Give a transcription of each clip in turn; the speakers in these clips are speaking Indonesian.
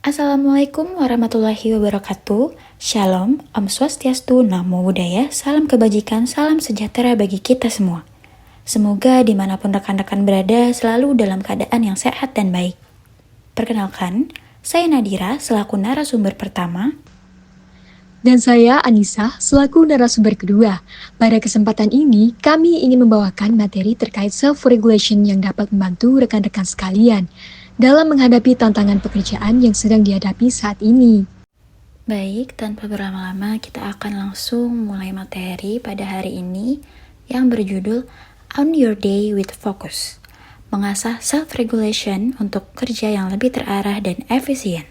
Assalamualaikum warahmatullahi wabarakatuh. Shalom, Om Swastiastu, Namo Buddhaya, salam kebajikan, salam sejahtera bagi kita semua. Semoga dimanapun rekan-rekan berada selalu dalam keadaan yang sehat dan baik. Perkenalkan, saya Nadira selaku narasumber pertama. Dan saya Anissa selaku narasumber kedua. Pada kesempatan ini, kami ingin membawakan materi terkait self-regulation yang dapat membantu rekan-rekan sekalian dalam menghadapi tantangan pekerjaan yang sedang dihadapi saat ini. Baik, tanpa berlama-lama kita akan langsung mulai materi pada hari ini yang berjudul On Your Day with Focus. Mengasah self-regulation untuk kerja yang lebih terarah dan efisien.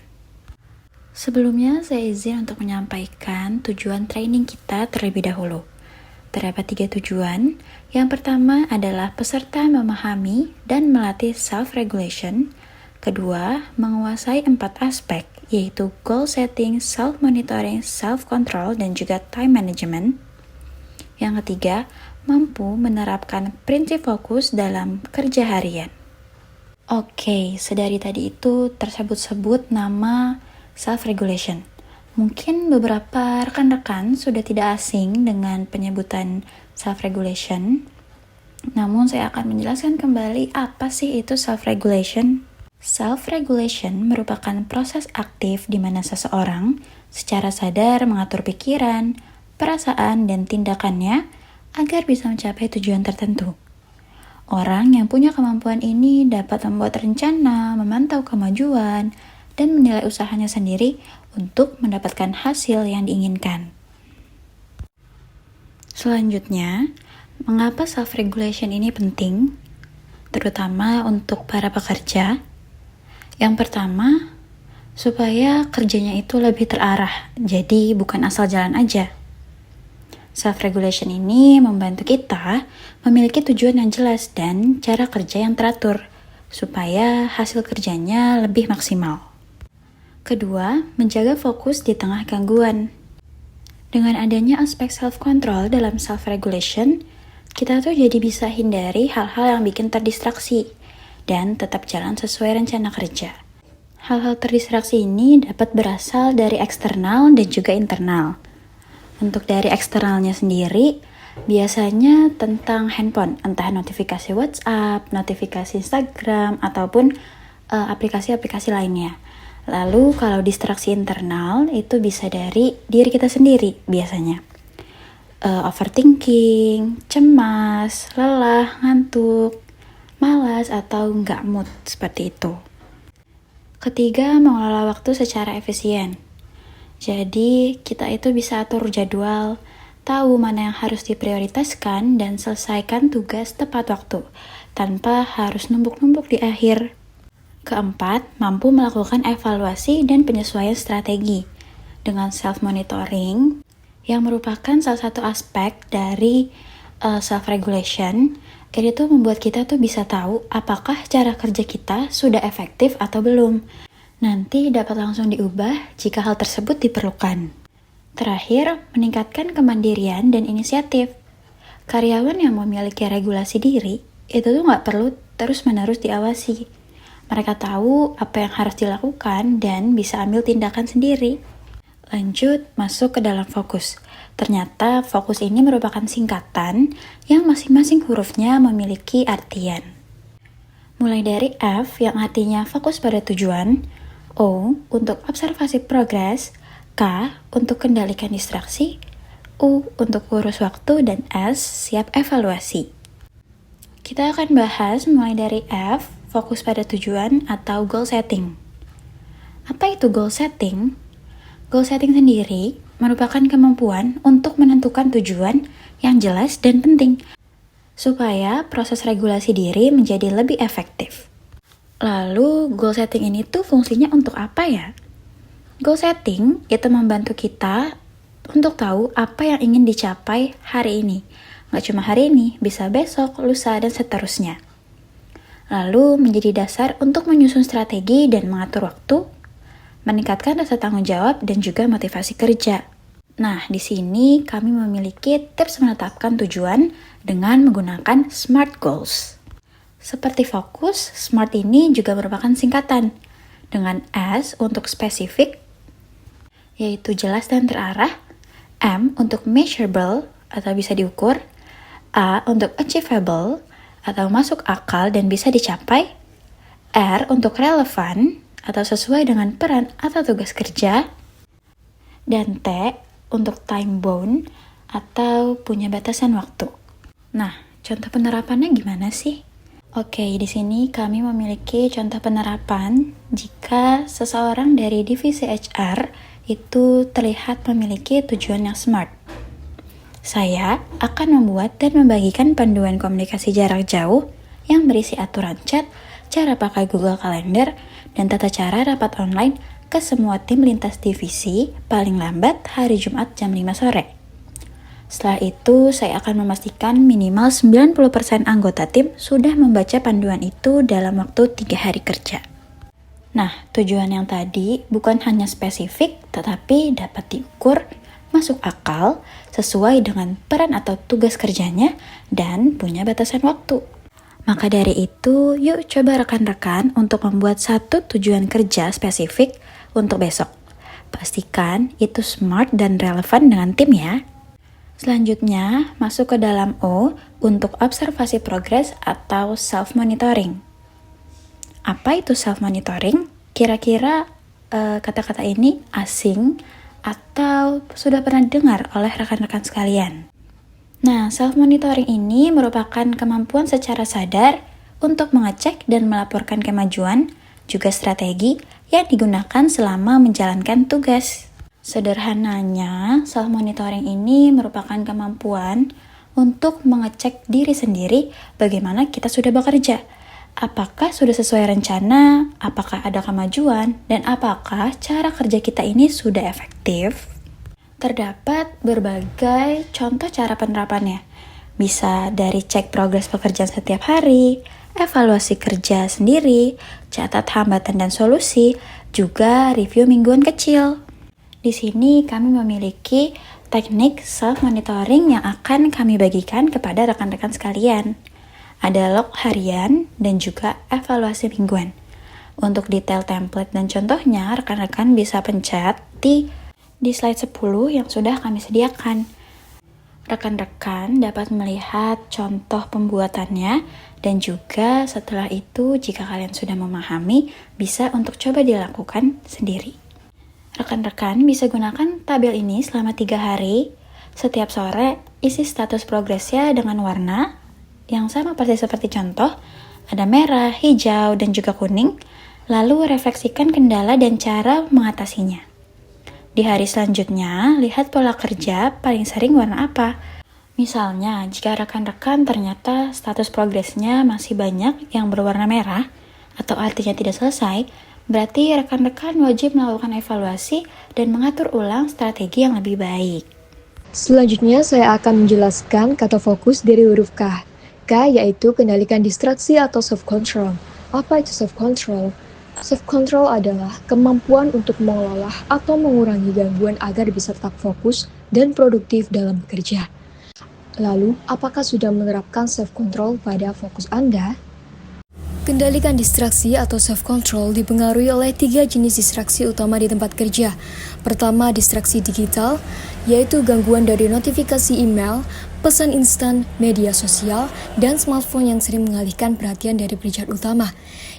Sebelumnya, saya izin untuk menyampaikan tujuan training kita terlebih dahulu. Terdapat 3 tujuan. Yang pertama adalah peserta memahami dan melatih self-regulation. Kedua, menguasai 4 aspek, yaitu goal setting, self-monitoring, self-control, dan juga time management. Yang ketiga, mampu menerapkan prinsip fokus dalam kerja harian. Oke, sedari tadi itu tersebut-sebut nama self-regulation. Mungkin beberapa rekan-rekan sudah tidak asing dengan penyebutan self-regulation. Namun saya akan menjelaskan kembali apa sih itu self-regulation. Self-regulation merupakan proses aktif di mana seseorang secara sadar mengatur pikiran, perasaan, dan tindakannya agar bisa mencapai tujuan tertentu. Orang yang punya kemampuan ini dapat membuat rencana, memantau kemajuan, dan menilai usahanya sendiri untuk mendapatkan hasil yang diinginkan. Selanjutnya, mengapa self-regulation ini penting, terutama untuk para pekerja? Yang pertama, supaya kerjanya itu lebih terarah, jadi bukan asal jalan aja. Self-regulation ini membantu kita memiliki tujuan yang jelas dan cara kerja yang teratur, supaya hasil kerjanya lebih maksimal. Kedua, menjaga fokus di tengah gangguan. Dengan adanya aspek self-control dalam self-regulation, kita tuh jadi bisa hindari hal-hal yang bikin terdistraksi dan tetap jalan sesuai rencana kerja. Hal-hal terdistraksi ini dapat berasal dari eksternal dan juga internal. Untuk dari eksternalnya sendiri, biasanya tentang handphone, entah notifikasi WhatsApp, notifikasi Instagram, ataupun aplikasi-aplikasi lainnya. Lalu kalau distraksi internal itu bisa dari diri kita sendiri biasanya. Overthinking, cemas, lelah, ngantuk, malas, atau nggak mood seperti itu. Ketiga, mengelola waktu secara efisien. Jadi, kita itu bisa atur jadwal, tahu mana yang harus diprioritaskan, dan selesaikan tugas tepat waktu, tanpa harus numpuk-numpuk di akhir. Keempat, mampu melakukan evaluasi dan penyesuaian strategi dengan self-monitoring, yang merupakan salah satu aspek dari self-regulation. Jadi itu membuat kita tuh bisa tahu apakah cara kerja kita sudah efektif atau belum. Nanti dapat langsung diubah jika hal tersebut diperlukan. Terakhir, meningkatkan kemandirian dan inisiatif. Karyawan yang memiliki regulasi diri, itu tuh nggak perlu terus-menerus diawasi. Mereka tahu apa yang harus dilakukan dan bisa ambil tindakan sendiri. Lanjut, masuk ke dalam fokus. Ternyata fokus ini merupakan singkatan yang masing-masing hurufnya memiliki artian. Mulai dari F yang artinya fokus pada tujuan, O untuk observasi progres, K untuk kendalikan distraksi, U untuk urus waktu, dan S siap evaluasi. Kita akan bahas mulai dari F, fokus pada tujuan atau goal setting. Apa itu goal setting? Goal setting sendiri merupakan kemampuan untuk menentukan tujuan yang jelas dan penting, supaya proses regulasi diri menjadi lebih efektif. Lalu, goal setting ini tuh fungsinya untuk apa ya? Goal setting itu membantu kita untuk tahu apa yang ingin dicapai hari ini. Nggak cuma hari ini, bisa besok, lusa, dan seterusnya. Lalu, menjadi dasar untuk menyusun strategi dan mengatur waktu, meningkatkan rasa tanggung jawab dan juga motivasi kerja. Nah, di sini kami memiliki tips menetapkan tujuan dengan menggunakan SMART Goals. Seperti fokus, SMART ini juga merupakan singkatan dengan S untuk spesifik, yaitu jelas dan terarah, M untuk measurable atau bisa diukur, A untuk achievable atau masuk akal dan bisa dicapai, R untuk relevan atau sesuai dengan peran atau tugas kerja, dan T untuk time bound atau punya batasan waktu. Nah, contoh penerapannya gimana sih? Oke, di sini kami memiliki contoh penerapan jika seseorang dari divisi HR itu terlihat memiliki tujuan yang smart. Saya akan membuat dan membagikan panduan komunikasi jarak jauh yang berisi aturan chat, cara pakai Google Calendar, dan tata cara rapat online ke semua tim lintas divisi paling lambat hari Jumat jam 5 sore. Setelah itu, saya akan memastikan minimal 90% anggota tim sudah membaca panduan itu dalam waktu 3 hari kerja. Nah, tujuan yang tadi bukan hanya spesifik, tetapi dapat diukur, masuk akal, sesuai dengan peran atau tugas kerjanya, dan punya batasan waktu. Maka dari itu, yuk coba rekan-rekan untuk membuat satu tujuan kerja spesifik untuk besok. Pastikan itu smart dan relevan dengan tim ya. Selanjutnya, masuk ke dalam O untuk observasi progres atau self-monitoring. Apa itu self-monitoring? Kira-kira kata-kata ini asing atau sudah pernah dengar oleh rekan-rekan sekalian? Nah, self-monitoring ini merupakan kemampuan secara sadar untuk mengecek dan melaporkan kemajuan, juga strategi yang digunakan selama menjalankan tugas. Sederhananya, self-monitoring ini merupakan kemampuan untuk mengecek diri sendiri bagaimana kita sudah bekerja. Apakah sudah sesuai rencana, apakah ada kemajuan, dan apakah cara kerja kita ini sudah efektif? Terdapat berbagai contoh cara penerapannya. Bisa dari cek progres pekerjaan setiap hari, evaluasi kerja sendiri, catat hambatan dan solusi, juga review mingguan kecil. Di sini kami memiliki teknik self-monitoring yang akan kami bagikan kepada rekan-rekan sekalian. Ada log harian dan juga evaluasi mingguan. Untuk detail template dan contohnya, rekan-rekan bisa pencet di slide 10 yang sudah kami sediakan. Rekan-rekan dapat melihat contoh pembuatannya dan juga setelah itu jika kalian sudah memahami, bisa untuk coba dilakukan sendiri. Rekan-rekan bisa gunakan tabel ini selama 3 hari. Setiap sore, isi status progresnya dengan warna yang sama persis seperti contoh, ada merah, hijau, dan juga kuning, lalu refleksikan kendala dan cara mengatasinya. Di hari selanjutnya, lihat pola kerja paling sering warna apa. Misalnya, jika rekan-rekan ternyata status progresnya masih banyak yang berwarna merah, atau artinya tidak selesai, berarti rekan-rekan wajib melakukan evaluasi dan mengatur ulang strategi yang lebih baik. Selanjutnya, saya akan menjelaskan kata fokus dari huruf K. K yaitu kendalikan distraksi atau self-control. Apa itu self-control? Self-control adalah kemampuan untuk mengelola atau mengurangi gangguan agar bisa tetap fokus dan produktif dalam bekerja. Lalu, apakah sudah menerapkan self-control pada fokus Anda? Kendalikan distraksi atau self-control dipengaruhi oleh 3 jenis distraksi utama di tempat kerja. Pertama, distraksi digital, yaitu gangguan dari notifikasi email, pesan instan, media sosial, dan smartphone yang sering mengalihkan perhatian dari pekerjaan utama.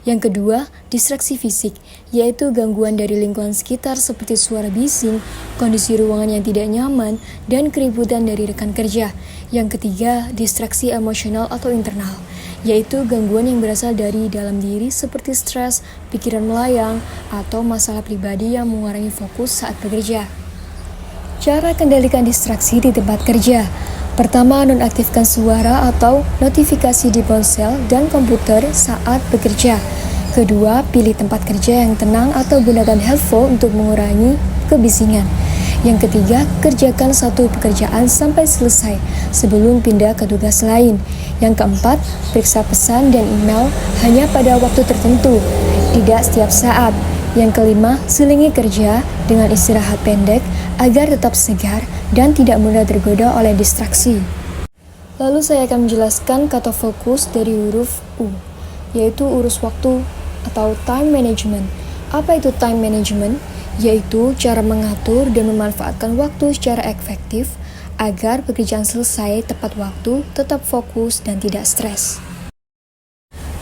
Yang kedua, distraksi fisik, yaitu gangguan dari lingkungan sekitar seperti suara bising, kondisi ruangan yang tidak nyaman, dan keributan dari rekan kerja. Yang ketiga, distraksi emosional atau internal, yaitu gangguan yang berasal dari dalam diri seperti stres, pikiran melayang, atau masalah pribadi yang mengurangi fokus saat bekerja. Cara kendalikan distraksi di tempat kerja. Pertama, nonaktifkan suara atau notifikasi di ponsel dan komputer saat bekerja. Kedua, pilih tempat kerja yang tenang atau gunakan headphone untuk mengurangi kebisingan. Yang ketiga, kerjakan satu pekerjaan sampai selesai sebelum pindah ke tugas lain. Yang keempat, periksa pesan dan email hanya pada waktu tertentu, tidak setiap saat. Yang kelima, selingi kerja dengan istirahat pendek agar tetap segar dan tidak mudah tergoda oleh distraksi. Lalu saya akan menjelaskan kata fokus dari huruf U, yaitu urus waktu atau time management. Apa itu time management? Yaitu cara mengatur dan memanfaatkan waktu secara efektif agar pekerjaan selesai tepat waktu, tetap fokus, dan tidak stres.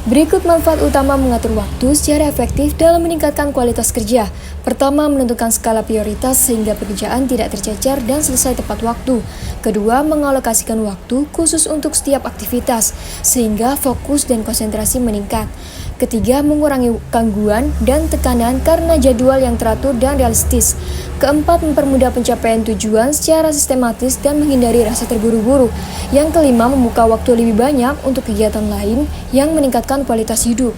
Berikut manfaat utama mengatur waktu secara efektif dalam meningkatkan kualitas kerja. Pertama, menentukan skala prioritas sehingga pekerjaan tidak tercecer dan selesai tepat waktu. Kedua, mengalokasikan waktu khusus untuk setiap aktivitas sehingga fokus dan konsentrasi meningkat. Ketiga, mengurangi gangguan dan tekanan karena jadwal yang teratur dan realistis. Keempat, mempermudah pencapaian tujuan secara sistematis dan menghindari rasa terburu-buru. Yang kelima, membuka waktu lebih banyak untuk kegiatan lain yang meningkatkan kualitas hidup.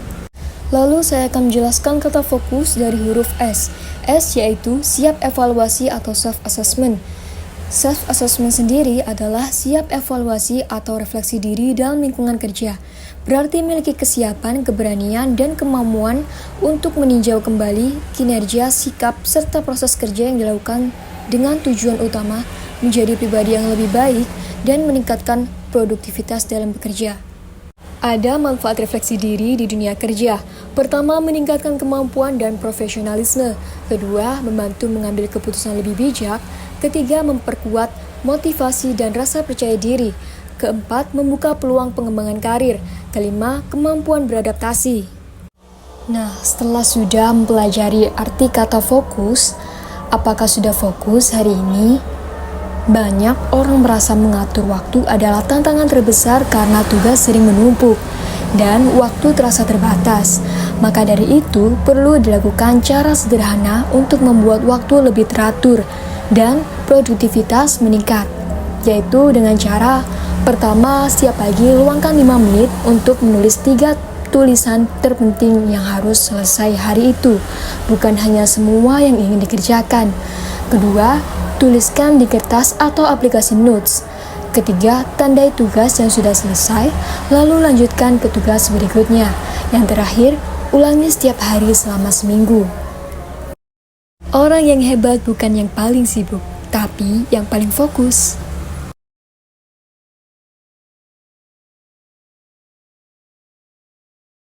Lalu saya akan menjelaskan kata fokus dari huruf S. S yaitu siap evaluasi atau self-assessment. Self-assessment sendiri adalah siap evaluasi atau refleksi diri dalam lingkungan kerja. Berarti memiliki kesiapan, keberanian, dan kemampuan untuk meninjau kembali kinerja, sikap, serta proses kerja yang dilakukan dengan tujuan utama menjadi pribadi yang lebih baik dan meningkatkan produktivitas dalam bekerja. Ada manfaat refleksi diri di dunia kerja. Pertama, meningkatkan kemampuan dan profesionalisme. Kedua, membantu mengambil keputusan lebih bijak. Ketiga, memperkuat motivasi dan rasa percaya diri. Keempat, membuka peluang pengembangan karir. Kelima, kemampuan beradaptasi. Nah, setelah sudah mempelajari arti kata fokus, apakah sudah fokus hari ini? Banyak orang merasa mengatur waktu adalah tantangan terbesar karena tugas sering menumpuk dan waktu terasa terbatas. Maka dari itu, perlu dilakukan cara sederhana untuk membuat waktu lebih teratur dan produktivitas meningkat, yaitu dengan cara pertama, setiap pagi luangkan 5 menit untuk menulis 3 tulisan terpenting yang harus selesai hari itu, bukan hanya semua yang ingin dikerjakan. Kedua, tuliskan di kertas atau aplikasi notes. Ketiga, tandai tugas yang sudah selesai, lalu lanjutkan ke tugas berikutnya. Yang terakhir, ulangi setiap hari selama seminggu. Orang yang hebat bukan yang paling sibuk, tapi yang paling fokus.